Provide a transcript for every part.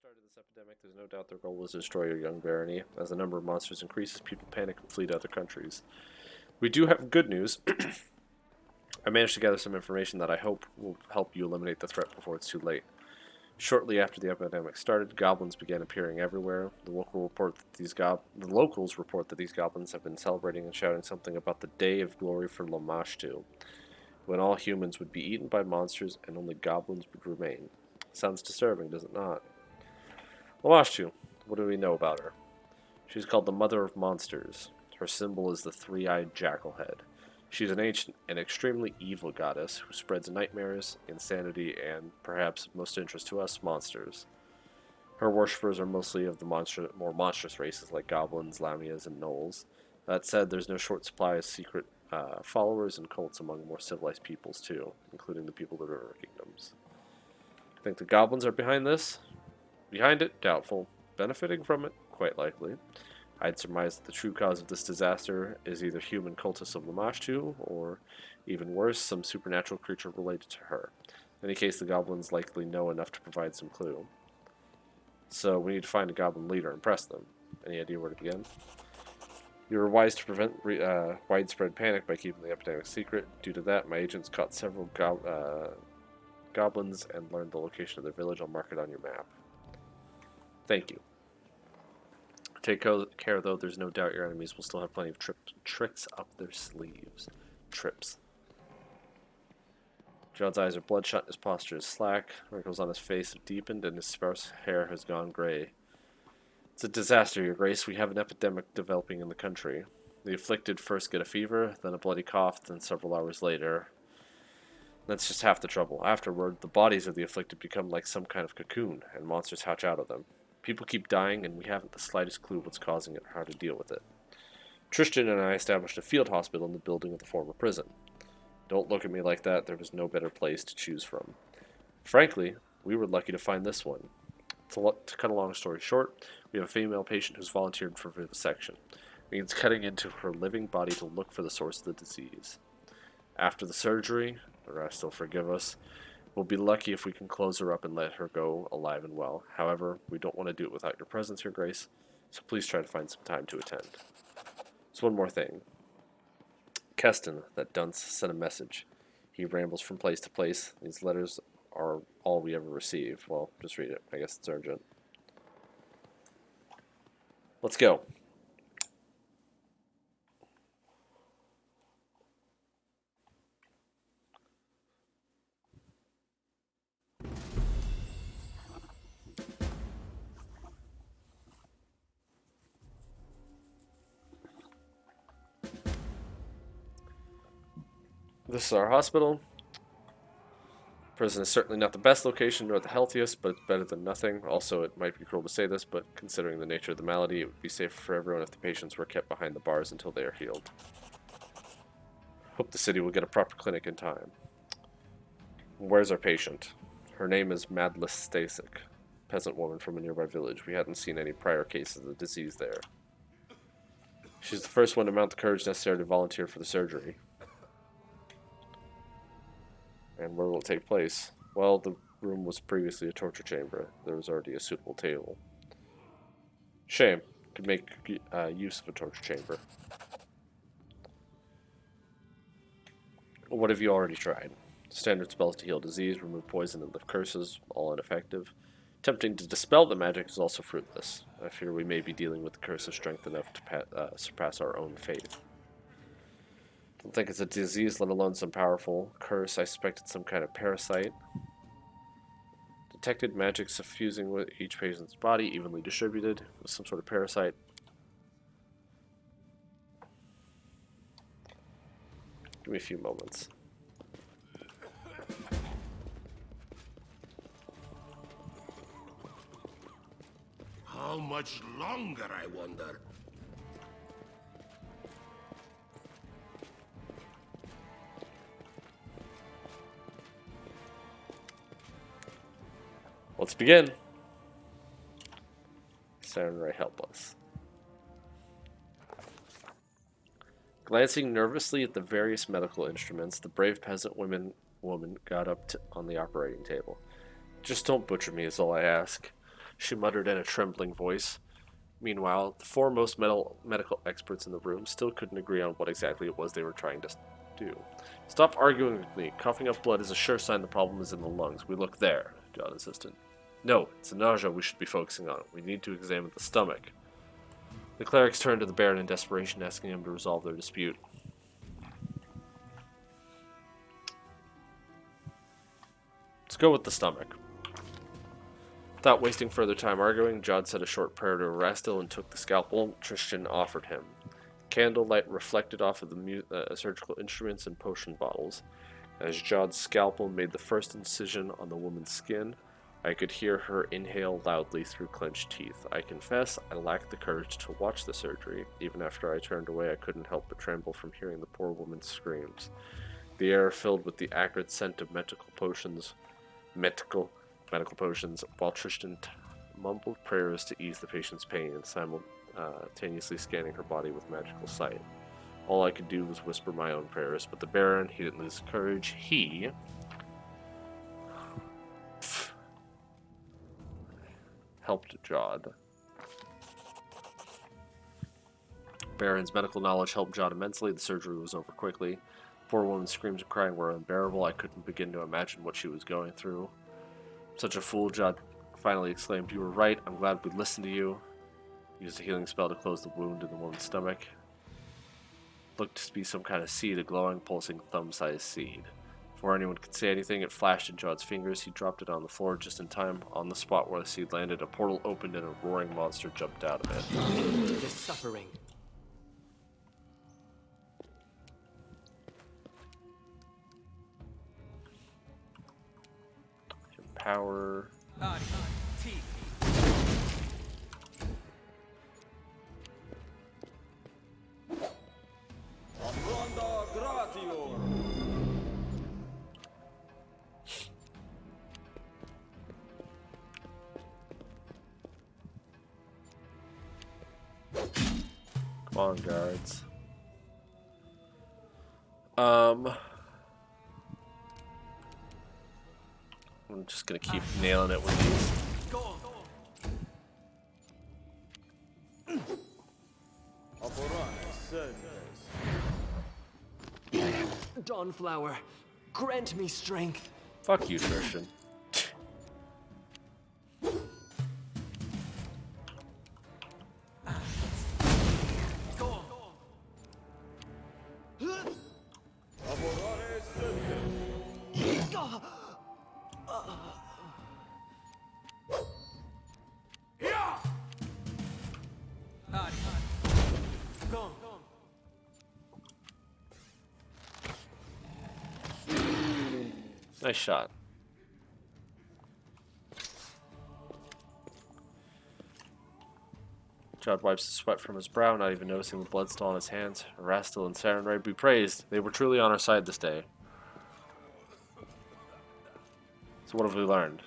Started this epidemic, there's no doubt their goal was to destroy your young barony. As the number of monsters increases, people panic and flee to other countries. We do have good news. I managed to gather some information that I hope will help you eliminate the threat before it's too late. Shortly after the epidemic started, goblins began appearing everywhere. The locals report that these goblins have been celebrating and shouting something about the Day of Glory for Lamashtu, when all humans would be eaten by monsters and only goblins would remain. Sounds disturbing, does it not? Lamashtu, what do we know about her? She's called the Mother of Monsters. Her symbol is the three-eyed jackal head. She's an ancient and extremely evil goddess who spreads nightmares, insanity, and, perhaps of most interest to us, monsters. Her worshippers are mostly of the more monstrous races like goblins, lamias, and gnolls. That said, there's no short supply of secret followers and cults among more civilized peoples too, including the people of the River Kingdoms. I think the goblins are behind this. Behind it, doubtful. Benefiting from it, quite likely. I'd surmise that the true cause of this disaster is either human cultists of Lamashtu, or, even worse, some supernatural creature related to her. In any case, the goblins likely know enough to provide some clue. So we need to find a goblin leader and press them. Any idea where to begin? You were wise to prevent widespread panic by keeping the epidemic secret. Due to that, my agents caught several goblins and learned the location of their village. I'll mark it on your map. Thank you. Take care, though. There's no doubt your enemies will still have plenty of tricks up their sleeves. Trips. John's eyes are bloodshot and his posture is slack. Wrinkles on his face have deepened and his sparse hair has gone gray. It's a disaster, Your Grace. We have an epidemic developing in the country. The afflicted first get a fever, then a bloody cough, then several hours later. That's just half the trouble. Afterward, the bodies of the afflicted become like some kind of cocoon, and monsters hatch out of them. People keep dying, and we haven't the slightest clue what's causing it or how to deal with it. Tristan and I established a field hospital in the building of the former prison. Don't look at me like that. There was no better place to choose from. Frankly, we were lucky to find this one. To cut a long story short, we have a female patient who's volunteered for vivisection. It means cutting into her living body to look for the source of the disease. After the surgery, the rest will forgive us, we'll be lucky if we can close her up and let her go alive and well. However, we don't want to do it without your presence, Your Grace, so please try to find some time to attend. So one more thing. Keston, that dunce, sent a message. He rambles from place to place. These letters are all we ever receive. Well, just read it. I guess it's urgent. Let's go. This is our hospital. Prison is certainly not the best location nor the healthiest, but it's better than nothing. Also, it might be cruel to say this, but considering the nature of the malady, it would be safer for everyone if the patients were kept behind the bars until they are healed. Hope the city will get a proper clinic in time. Where's our patient? Her name is Madlis Stasik, peasant woman from a nearby village. We hadn't seen any prior cases of the disease there. She's the first one to mount the courage necessary to volunteer for the surgery. And where will it take place? Well, the room was previously a torture chamber. There was already a suitable table. Shame. Could make use of a torture chamber. What have you already tried? Standard spells to heal disease, remove poison, and lift curses, all ineffective. Attempting to dispel the magic is also fruitless. I fear we may be dealing with the curse of strength enough to surpass our own faith. Don't think it's a disease, let alone some powerful curse. I suspect it's some kind of parasite. Detected magic suffusing with each patient's body, evenly distributed, with some sort of parasite. Give me a few moments. How much longer, I wonder? Let's begin. Samurai, help us. Glancing nervously at the various medical instruments, the brave peasant woman got up on the operating table. Just don't butcher me is all I ask. she muttered in a trembling voice. Meanwhile, the foremost medical experts in the room still couldn't agree on what exactly it was they were trying to do. Stop arguing with me. Coughing up blood is a sure sign the problem is in the lungs. We look there, John insisted. No, it's the nausea we should be focusing on. We need to examine the stomach. The clerics turned to the Baron in desperation, asking him to resolve their dispute. Let's go with the stomach. Without wasting further time arguing, John said a short prayer to Erastil and took the scalpel Tristan offered him. Candlelight reflected off of the surgical instruments and potion bottles. As John's scalpel made the first incision on the woman's skin, I could hear her inhale loudly through clenched teeth. I confess I lacked the courage to watch the surgery. Even after I turned away, I couldn't help but tremble from hearing the poor woman's screams. The air filled with the acrid scent of medical potions, while Tristan mumbled prayers to ease the patient's pain and simultaneously scanning her body with magical sight. All I could do was whisper my own prayers, but the Baron, he didn't lose courage. He helped Jod. Baron's medical knowledge helped Jod immensely. The surgery was over quickly. Poor woman's screams and crying were unbearable. I couldn't begin to imagine what she was going through. Such a fool, Jod finally exclaimed. You were right. I'm glad we listened to you. He used a healing spell to close the wound in the woman's stomach. Looked to be some kind of seed, a glowing, pulsing, thumb-sized seed. Before anyone could say anything, it flashed in Jod's fingers. He dropped it on the floor just in time. On the spot where the seed landed, a portal opened and a roaring monster jumped out of it. The suffering. Power. Come on, guards. I'm just gonna keep nailing it with these. Dawnflower, grant me strength. Fuck you, Tristan. Nice shot. Jod wipes the sweat from his brow, not even noticing the blood still on his hands. Erastil and Sarenrae be praised. They were truly on our side this day. So what have we learned?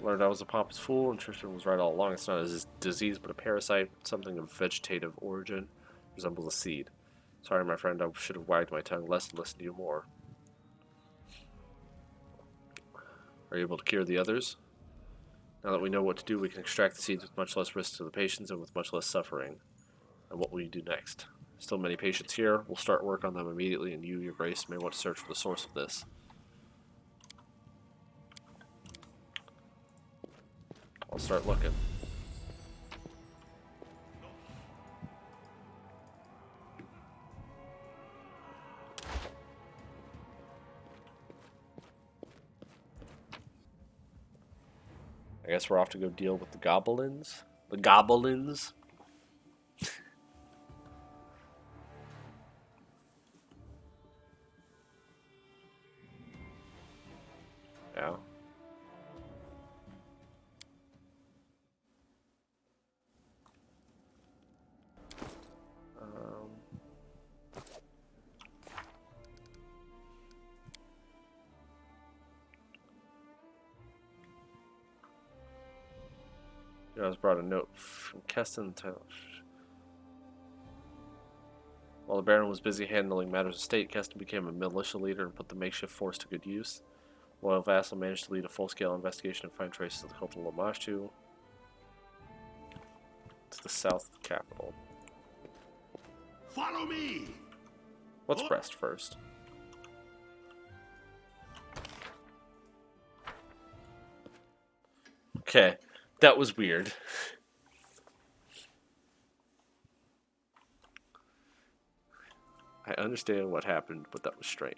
Learned I was a pompous fool, and Tristan was right all along. It's not a disease, but a parasite, something of vegetative origin, resembles a seed. Sorry, my friend, I should have wagged my tongue less and listened to you more. Are you able to cure the others? Now that we know what to do, we can extract the seeds with much less risk to the patients and with much less suffering. And what will you do next? Still many patients here. We'll start work on them immediately, and you, your grace, may want to search for the source of this. I'll start looking. I guess we're off to go deal with the goblins. The goblins. Yeah. I was brought a note from Keston to... While the Baron was busy handling matters of state, Keston became a militia leader and put the makeshift force to good use. Loyal Vassal managed to lead a full-scale investigation and find traces of the cult of Lamashtu. to the south of the capital. Follow me! Let's rest first. Okay, that was weird. I understand what happened, but that was strange.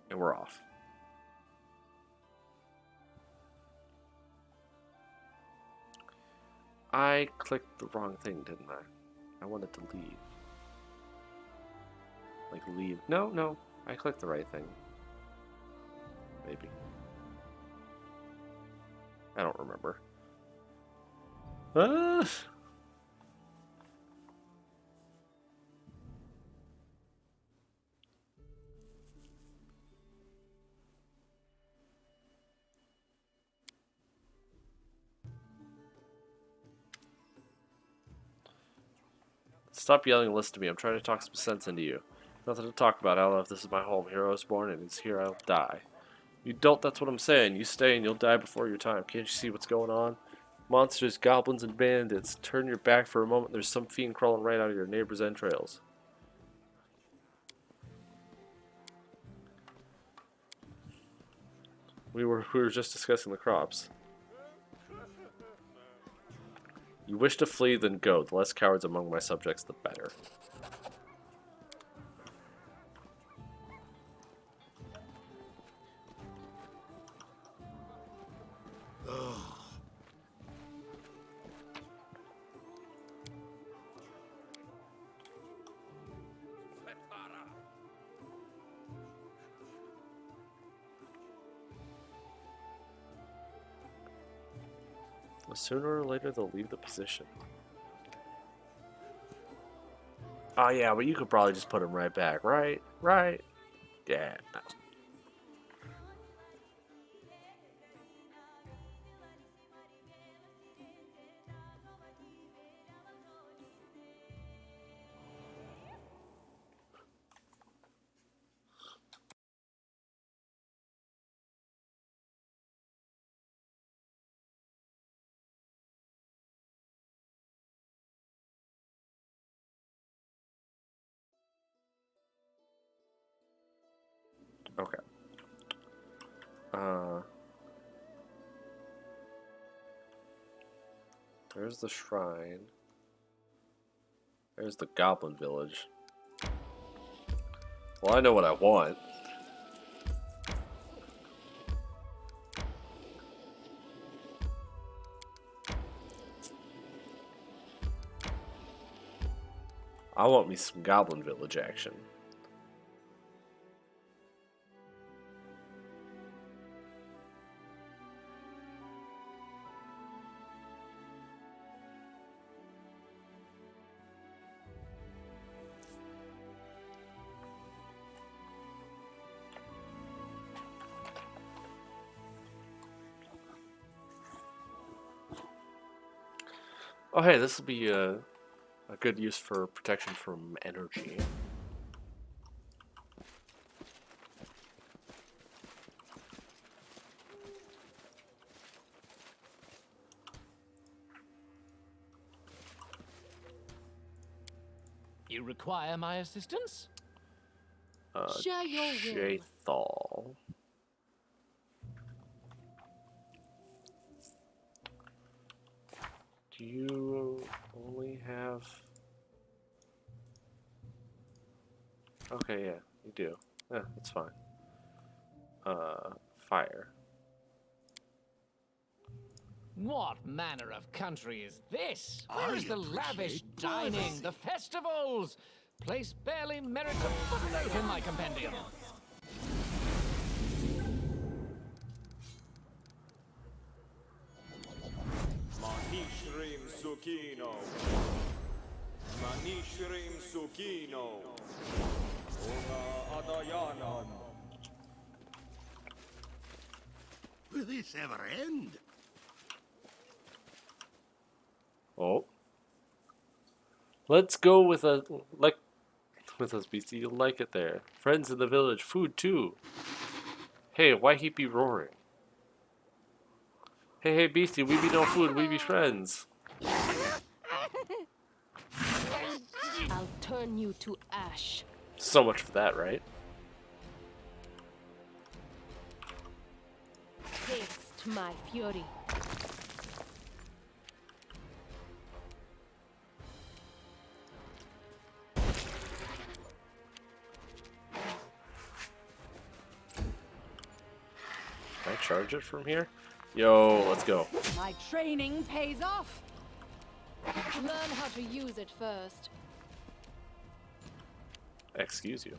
And we're off. I clicked the wrong thing, didn't I? I wanted to leave. Like leave. No. I clicked the right thing. Maybe. I don't remember. Stop yelling and listen to me. I'm trying to talk some sense into you. Nothing to talk about, Ella. If this is my home, here I was born, and it's here I'll die. You don't, that's what I'm saying. You stay and you'll die before your time. Can't you see what's going on? Monsters, goblins, and bandits. Turn your back for a moment. There's some fiend crawling right out of your neighbor's entrails. We were just discussing the crops. You wish to flee, then go. The less cowards among my subjects, the better. Sooner or later, they'll leave the position. Oh, yeah, but you could probably just put them right back, right? Right? Yeah. No. Okay. There's the shrine. There's the goblin village. Well, I know what I want. I want me some goblin village action. Oh, hey, this will be a good use for protection from energy. You require my assistance? Share your will. Jathal. Do you only have... Okay, yeah, you do. Yeah, that's fine. Fire. What manner of country is this? I Where is the lavish appreciate dining, privacy. the festivals? Place barely merits a footnote in my compendium. Manishrim Sukino. Manishrim Sukino. Oga Adayanan. Will this ever end? Oh. Let's go with a like with us, beastie. You'll like it there. Friends in the village, food too. Hey, why he be roaring? Hey, hey, beastie, we be no food, we be friends. I'll turn you to ash. So much for that, right? Taste my fury. Can I charge it from here? Yo, let's go. My training pays off. Learn how to use it first. Excuse you.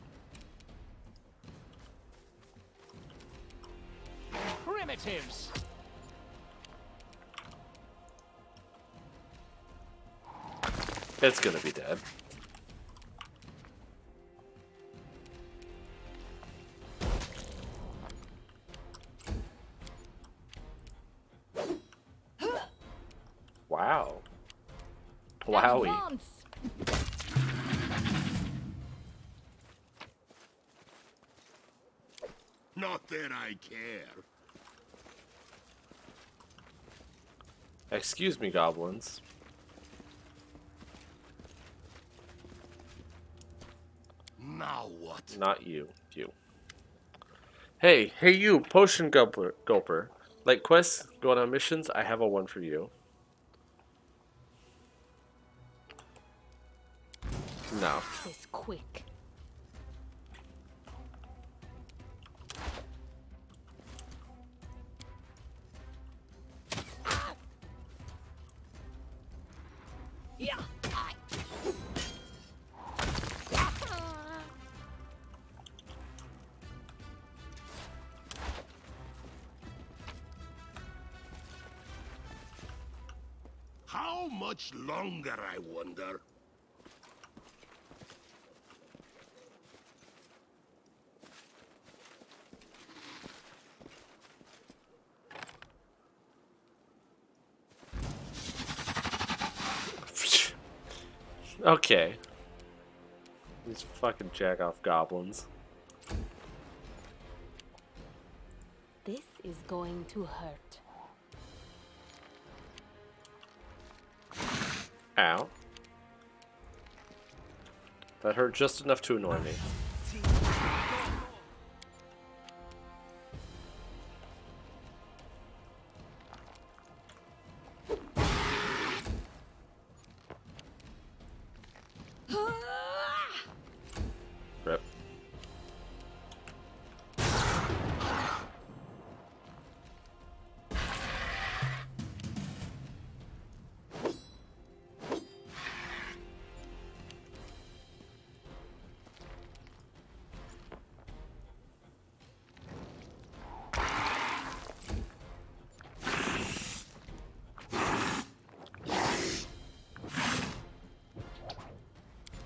Primitives. It's gonna be dead. Wow. Wowie. Advance. Not that I care. Excuse me, goblins. Now what? Not you. You. Hey, hey you, potion gulper. Like quests, going on missions, I have a one for you. No. This quick. Yeah. How much longer, I wonder? Okay. These fucking jack off goblins. This is going to hurt. Ow. That hurt just enough to annoy me. Rip.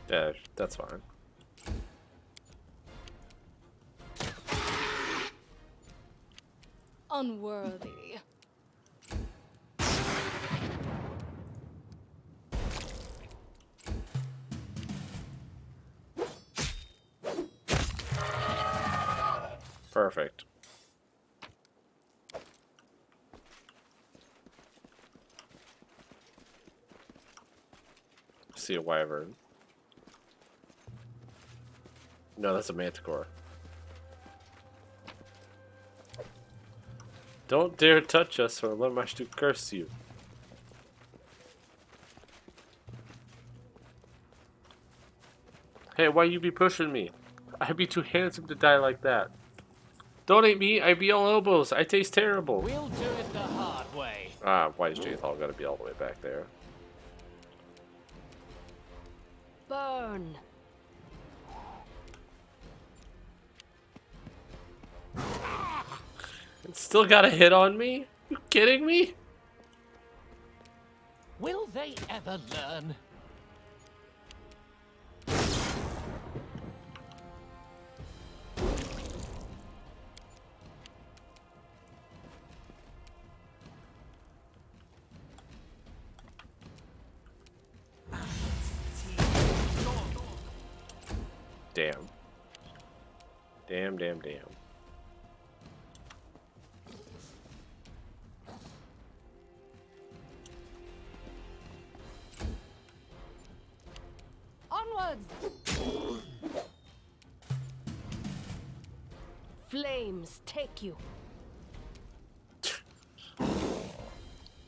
Yeah, that's fine. Unworthy. Perfect. See a wyvern. No, that's a manticore. Don't dare touch us or let my to curse you. Hey, why you be pushing me? I be too handsome to die like that. Don't eat me, I be all elbows. I taste terrible. We'll do it the hard way. Ah, why is Jathal gotta be all the way back there? Burn. It still got a hit on me? You kidding me? Will they ever learn? Damn. Damn, damn, damn. Onwards! Flames take you.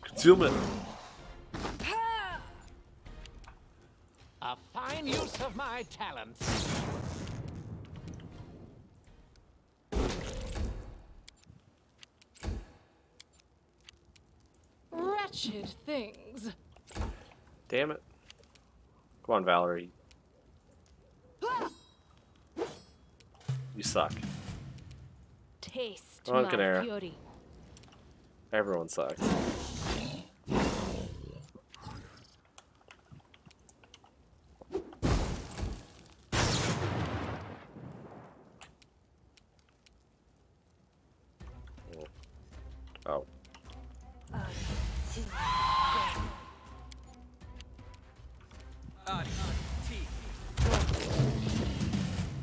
Concealment. A fine use of my talents. Wretched things. Damn it. Come on, Valerie. You suck. Taste Come on, my Canara. fury. Everyone sucks. Oh.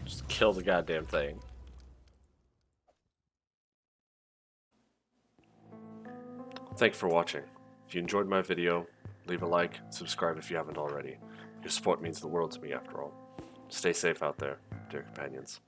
Just kill the goddamn thing. Thank you for watching. If you enjoyed my video, leave a like, subscribe if you haven't already. Your support means the world to me after all. Stay safe out there, dear companions.